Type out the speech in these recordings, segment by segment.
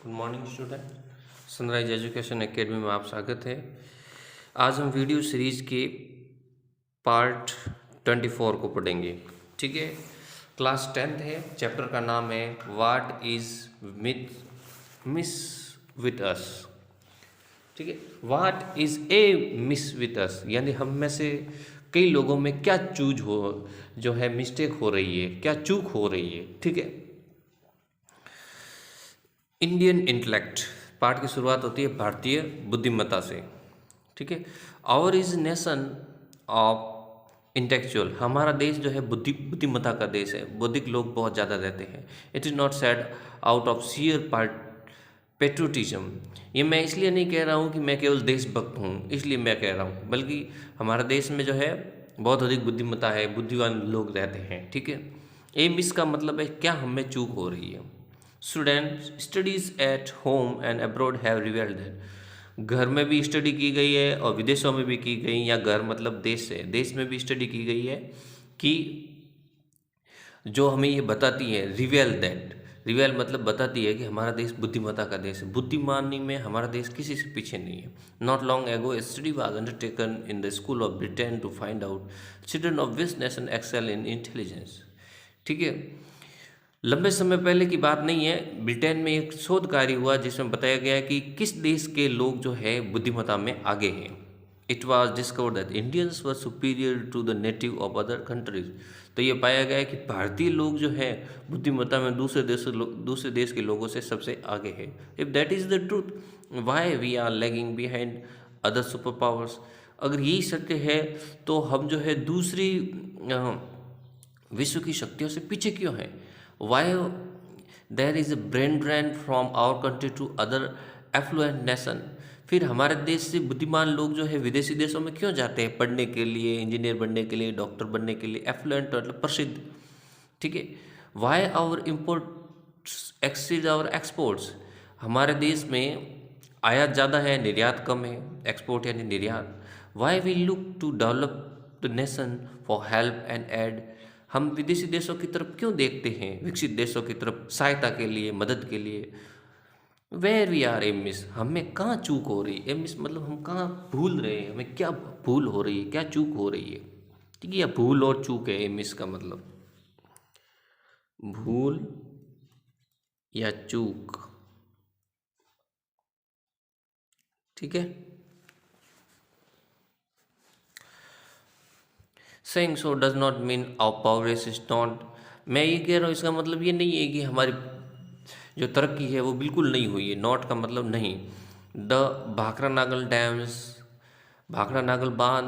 Good morning student. Sunrise education academy में आप स्वागत है। आज हम वीडियो सीरीज के पार्ट 24 को पढ़ेंगे। ठीक है, क्लास 10th है, चैप्टर का नाम है what is miss with us. ठीक है, what is a miss with us, यानी हम में से कई लोगों में क्या चूज हो जो है मिस्टेक हो रही है, क्या चूक हो रही है। ठीक है, इंडियन इंटेलेक्ट पार्ट की शुरुआत होती है भारतीय बुद्धिमत्ता से। ठीक है, our is nation of intellectual, हमारा देश जो है बुद्धिमत्ता का देश है, बौद्धिक लोग बहुत ज़्यादा रहते हैं। It is not said out of sheer patriotism, ये मैं इसलिए नहीं कह रहा हूँ कि मैं केवल देशभक्त हूँ इसलिए मैं कह रहा हूँ, बल्कि हमारा देश में जो है बहुत अधिक बुद्धिमत्ता है, बुद्धिमान लोग रहते हैं। ठीक है, एम इसका मतलब है क्या हमें चूक हो रही है। Student studies at home and abroad have revelled that, घर में भी स्टडी की गई है और विदेशों में भी की गई, या घर मतलब देश है, देश में भी स्टडी की गई है कि जो हमें ये बताती है रिवेल दैट, रिवेल मतलब बताती है कि हमारा देश बुद्धिमत्ता का देश है, बुद्धिमानी में हमारा देश किसी से पीछे नहीं है। Not long ago study was undertaken in the school of Britain to find out children of which nation excel in intelligence. ठीक है, लंबे समय पहले की बात नहीं है, ब्रिटेन में एक शोध कार्य हुआ जिसमें बताया गया कि किस देश के लोग जो है बुद्धिमत्ता में आगे हैं। It was discovered that Indians were superior to the native of other countries, तो ये पाया गया कि भारतीय लोग जो है बुद्धिमत्ता में दूसरे देश के लोगों से सबसे आगे है। If that is the truth, why we are lagging behind other super powers, अगर यही सत्य है तो हम जो है दूसरी विश्व की शक्तियों से पीछे क्यों हैं। Why there is a brain drain from our country to other affluent nation, फिर हमारे देश से बुद्धिमान लोग जो है विदेशी देशों में क्यों जाते हैं पढ़ने के लिए, इंजीनियर बनने के लिए, डॉक्टर बनने के लिए, एफ्लुएंट मतलब प्रसिद्ध। ठीक है, why our import exceed our exports, हमारे देश में आयात ज़्यादा है, निर्यात कम है, एक्सपोर्ट यानी निर्यात। Why we look to develop the nation for help and aid, हम विदेशी देशों की तरफ क्यों देखते हैं, विकसित देशों की तरफ सहायता के लिए, मदद के लिए। Where we are amiss, हमें कहाँ चूक हो रही है, एम मिस मतलब हम कहाँ भूल रहे हैं, हमें क्या भूल हो रही है, क्या चूक हो रही है। ठीक है, या भूल और चूक है एम मिस का मतलब, भूल या चूक। ठीक है, saying so does not mean our progress is not, मैं ये कह रहा हूँ इसका मतलब ये नहीं है कि हमारी जो तरक्की है वो बिल्कुल नहीं हुई है, नॉट का मतलब नहीं। द भाखड़ा नागल डैम्स, भाखड़ा नागल बांध,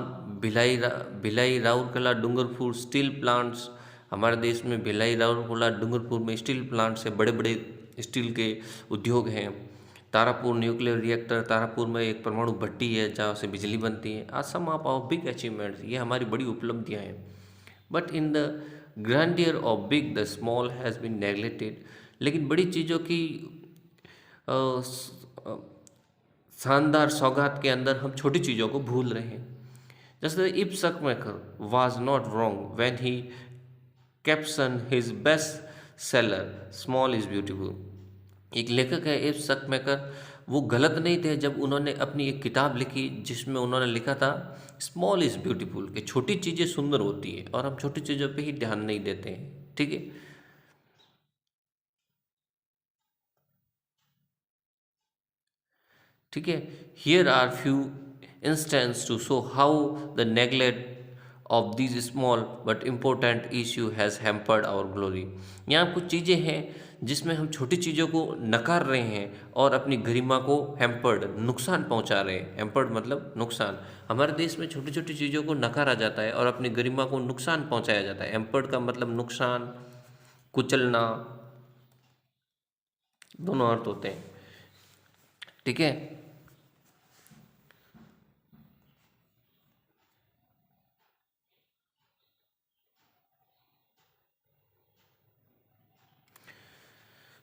भिलाई राउरकेला डूंगरपुर स्टील प्लांट्स, हमारे देश में भिलाई राउरकेला डूंगरपुर में स्टील प्लांट्स है, बड़े बड़े स्टील के उद्योग हैं। तारापुर न्यूक्लियर रिएक्टर, तारापुर में एक परमाणु भट्टी है जहाँ से बिजली बनती है। आज some of our big achievements, ये हमारी बड़ी उपलब्धियाँ हैं। But in the grandeur of big the small has been neglected, लेकिन बड़ी चीज़ों की अ, अ, शानदार सौगात के अंदर हम छोटी चीज़ों को भूल रहे हैं। जैसे इब Schumacher was not wrong when he caption his best seller small is beautiful, एक लेखक है इब सकमेकर, वो गलत नहीं थे जब उन्होंने अपनी एक किताब लिखी जिसमें उन्होंने लिखा था स्मॉल इज़ ब्यूटीफुल, कि छोटी चीज़ें सुंदर होती है और हम छोटी चीज़ों पे ही ध्यान नहीं देते हैं। ठीक है, ठीक है, here are few instance to show how the neglect of this small but important issue has hampered our glory, यहाँ कुछ चीज़ें हैं जिसमें हम छोटी चीज़ों को नकार रहे हैं और अपनी गरिमा को हैम्पर्ड नुकसान पहुंचा रहे हैं। हैम्पर्ड मतलब नुकसान, हमारे देश में छोटी छोटी चीज़ों को नकारा जाता है और अपनी गरिमा को नुकसान पहुंचाया जाता है। हैम्पर्ड का मतलब नुकसान, कुचलना, दोनों अर्थ होते हैं। ठीक है,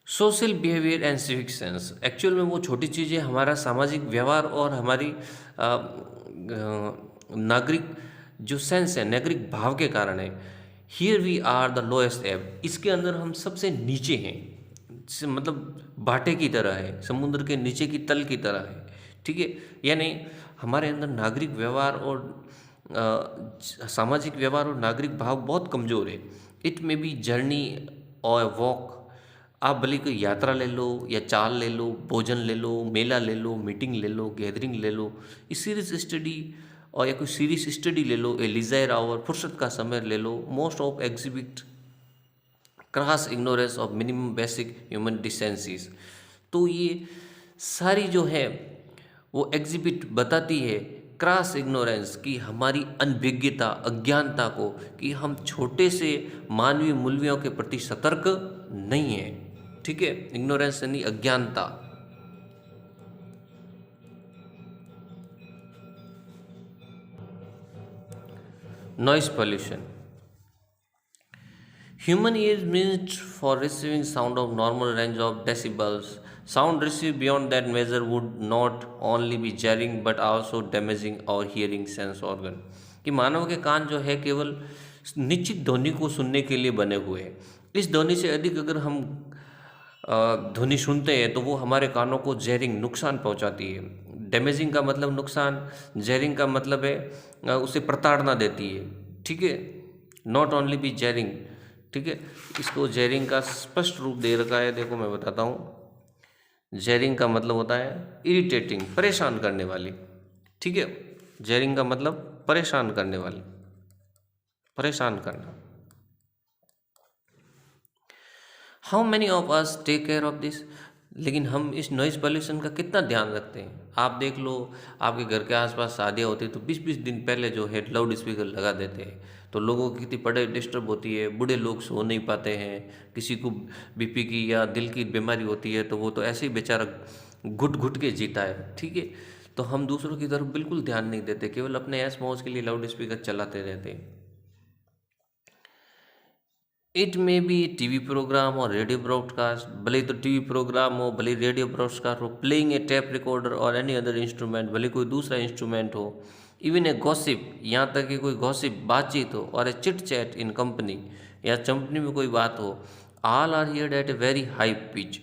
social behaviour and civic sense, actual में वो छोटी चीज़ें हमारा सामाजिक व्यवहार और हमारी नागरिक जो सेंस है, नागरिक भाव के कारण है। Here we are the lowest ebb, इसके अंदर हम सबसे नीचे हैं। मतलब बाटे की तरह है, समुद्र के नीचे की तल की तरह है। ठीक है, यानी हमारे अंदर नागरिक व्यवहार और सामाजिक व्यवहार और नागरिक भाव बहुत कमज़ोर है। इट में बी जर्नी और वॉक, आप भले कोई यात्रा ले लो या चाल ले लो, भोजन ले लो, मेला ले लो, मीटिंग ले लो, गैदरिंग ले लो, सीरीज स्टडी और या कोई सीरीज स्टडी ले लो, ए लीजर आवर, फुर्सत का समय ले लो, most of exhibit cross ignorance of minimum basic human decencies. तो ये सारी जो है वो एग्जिबिट बताती है क्रॉस इग्नोरेंस की, हमारी अनभिज्ञता, अज्ञानता को, कि हम छोटे से मानवीय मूल्यों के प्रति सतर्क नहीं है। ठीक है, इग्नोरेंस यानी अज्ञानता। Noise pollution, human ears meant for receiving sound of normal range of decibels. Sound received beyond that measure would not only be jarring but also damaging our hearing sense organ. कि मानव के कान जो है केवल निश्चित ध्वनि को सुनने के लिए बने हुए हैं। इस ध्वनि से अधिक अगर हम ध्वनि सुनते हैं तो वो हमारे कानों को जैरिंग, नुकसान पहुंचाती है। डैमेजिंग का मतलब नुकसान, जैरिंग का मतलब है उसे प्रताड़ना देती है। ठीक है, नॉट ओनली बी जैरिंग। ठीक है, इसको जैरिंग का स्पष्ट रूप दे रखा है, देखो मैं बताता हूँ। जैरिंग का मतलब होता है इरिटेटिंग, परेशान करने वाली। ठीक है, जैरिंग का मतलब परेशान करने वाली, परेशान करना। How many of us take care of this, लेकिन हम इस नॉइज़ पॉल्यूशन का कितना ध्यान रखते हैं। आप देख लो, आपके घर के आसपास शादियाँ होती है तो 20-20 दिन पहले जो है लाउड स्पीकर लगा देते हैं, तो लोगों की कितनी पढ़ाई डिस्टर्ब होती है, बूढ़े लोग सो नहीं पाते हैं, किसी को बीपी की या दिल की बीमारी होती है तो वो तो ऐसे ही बेचारा घुट घुट के जीता है। ठीक है, तो हम दूसरों की तरफ बिल्कुल ध्यान नहीं देते, केवल अपने ऐश मौज के लिए लाउड स्पीकर चलाते रहते हैं। इट में बी टीवी प्रोग्राम और रेडियो ब्रॉडकास्ट, भले तो टीवी प्रोग्राम हो, भले रेडियो ब्रॉडकास्ट हो, प्लेइंग ए टेप रिकॉर्डर और एनी अदर इंस्ट्रूमेंट, भले कोई दूसरा इंस्ट्रूमेंट हो, इवन ए गॉसिप, यहाँ तक कि कोई गॉसिप बातचीत हो, और a chit chat in company, या कंपनी में कोई बात हो, all are heard at a very high pitch.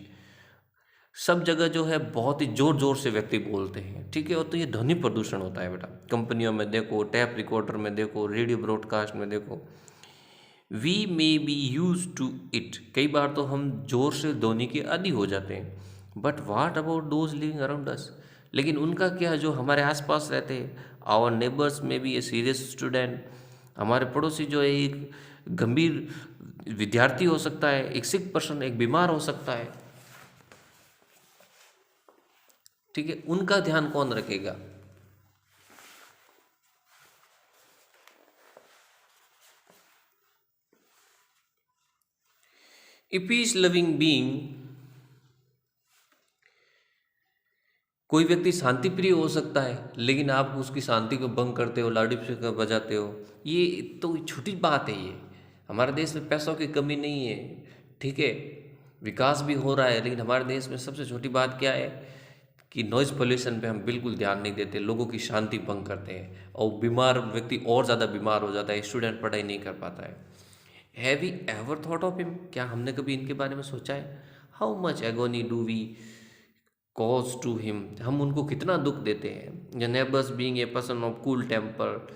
सब जगह जो है बहुत ही जोर जोर से व्यक्ति बोलते हैं। ठीक है, और तो ये ध्वनि प्रदूषण होता है बेटा। कंपनियों में देखो, टैप रिकॉर्डर में देखो, रेडियो ब्रॉडकास्ट में देखो, we may be use to it, कई बार तो हम जोर से ध्वनि के आदी हो जाते हैं। But what about those living around us, लेकिन उनका क्या जो हमारे आसपास रहते हैं। आवर नेबर्स में बी ए सीरियस स्टूडेंट, हमारे पड़ोसी जो है एक गंभीर विद्यार्थी हो सकता है, एक सिक पर्सन, एक बीमार हो सकता है। ठीक है, उनका ध्यान कौन रखेगा। ए पीस लविंग बीइंग, कोई व्यक्ति शांति प्रिय हो सकता है लेकिन आप उसकी शांति को भंग करते हो, लाउड स्पीकर बजाते हो। ये तो छोटी बात है। ये हमारे देश में पैसों की कमी नहीं है। ठीक है, विकास भी हो रहा है, लेकिन हमारे देश में सबसे छोटी बात क्या है कि नॉइज़ पोल्यूशन पे हम बिल्कुल ध्यान नहीं देते, लोगों की शांति भंग करते हैं और बीमार व्यक्ति और ज़्यादा बीमार हो जाता है, स्टूडेंट पढ़ाई नहीं कर पाता है। Have we ever thought of him, क्या हमने कभी इनके बारे में सोचा है। How much agony do we cause to him, हम उनको कितना दुख देते हैं। The neighbours being a person of cool temper,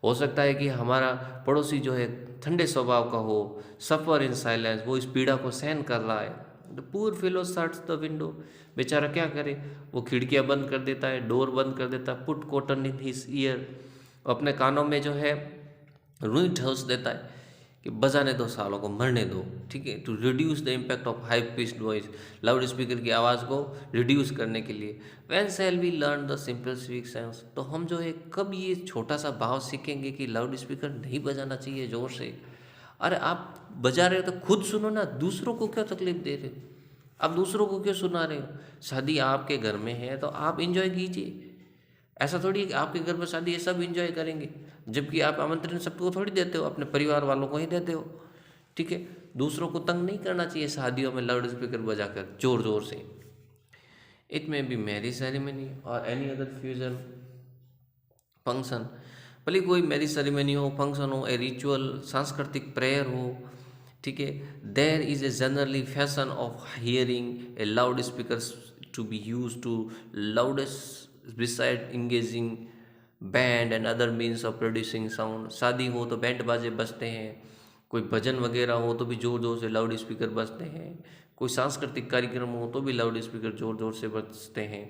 हो सकता है कि हमारा पड़ोसी जो है ठंडे स्वभाव का हो, सफ़र इन साइलेंस, वो इस पीड़ा को सहन कर रहा है। The poor fellow shuts the window, बेचारा क्या करे, वो खिड़कियाँ बंद कर देता है, डोर बंद कर देता है, put cotton in his year, अपने कानों में जो है रुई ठोस देता है कि बजाने दो, सालों को मरने दो। ठीक है, to reduce the impact of high pitched voice, loud speaker की आवाज़ को रिड्यूस करने के लिए। When shall we learn the simple civic sense, तो हम जो है कब ये छोटा सा भाव सीखेंगे कि लाउड स्पीकर नहीं बजाना चाहिए जोर से। अरे आप बजा रहे हो तो खुद सुनो ना, दूसरों को क्यों तकलीफ दे रहे हो, आप दूसरों को क्यों सुना रहे हो। शादी आपके घर में है तो आप इंजॉय कीजिए, ऐसा थोड़ी है कि आपके घर में शादी है सब इंजॉय करेंगे, जबकि आप आमंत्रण सबको थोड़ी देते हो, अपने परिवार वालों को ही देते हो। ठीक है, दूसरों को तंग नहीं करना चाहिए शादियों में लाउड स्पीकर बजाकर जोर जोर से। इट में बी मैरिज सेरेमनी और एनी अदर फ्यूजन फंक्शन, भले कोई मैरिज सेरेमनी हो, फंक्शन हो, ए रिचुअल, सांस्कृतिक प्रेयर हो, ठीक है। There is a generally fashion of hearing a loud speaker to be use to loudest beside engaging band and other means of producing sound. शादी हो तो बैंड बाजे बजते हैं, कोई भजन वगैरह हो तो भी ज़ोर ज़ोर से लाउड स्पीकर बजते हैं, कोई सांस्कृतिक कार्यक्रम हो तो भी लाउड स्पीकर ज़ोर ज़ोर से बजते हैं।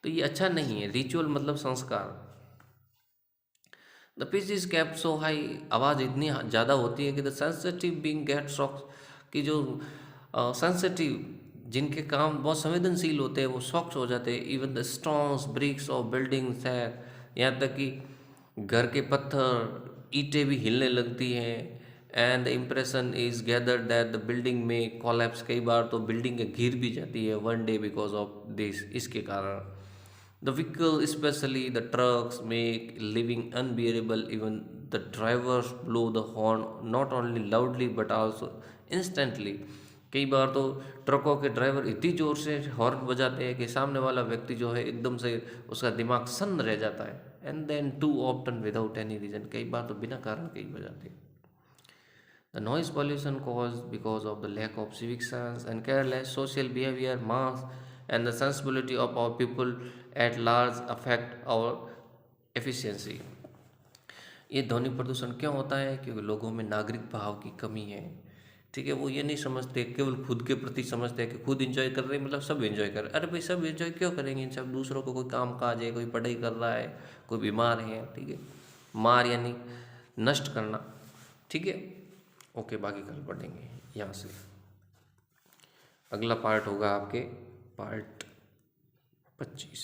तो ये अच्छा नहीं है। रिचुअल मतलब संस्कार। The pitch is kept so high, आवाज़ इतनी ज़्यादा होती है कि the sensitive being get shocks, कि जो सेंसिटिव जिनके काम बहुत संवेदनशील होते हैं वो शॉक्स हो जाते हैं। Even the stones bricks of buildings है, यहाँ तक कि घर के पत्थर ईंटें भी हिलने लगती हैं। And the impression is gathered that the building में कोलैप्स, कई बार तो बिल्डिंग गिर भी जाती है one day because of this, इसके कारण। The vehicle, especially the trucks, make living unbearable. Even the drivers blow the horn not only loudly but also instantly. कई बार तो ट्रकों के ड्राइवर इतनी ज़ोर से हॉर्न बजाते हैं कि सामने वाला व्यक्ति जो है एकदम से उसका दिमाग सन्न रह जाता है। And then too often without any reason, कई बार तो बिना कारण के ही बजाते हैं। The noise pollution caused because of the lack of civic sense and careless social behavior, mass and the sensibility of our people at large affect our efficiency. ये ध्वनि प्रदूषण क्यों होता है? क्योंकि लोगों में नागरिक भाव की कमी है। ठीक है, वो ये नहीं समझते, केवल खुद के प्रति समझते हैं कि खुद एंजॉय कर रहे हैं मतलब सब एंजॉय कर रहे हैं। अरे भाई सब एंजॉय क्यों करेंगे? सब दूसरों को, कोई काम काज है, कोई पढ़ाई कर रहा है, कोई बीमार है। ठीक है, मार यानी नष्ट करना। ठीक है, ओके, बाकी कल पढ़ेंगे यहाँ से। अगला पार्ट होगा आपके पार्ट 25।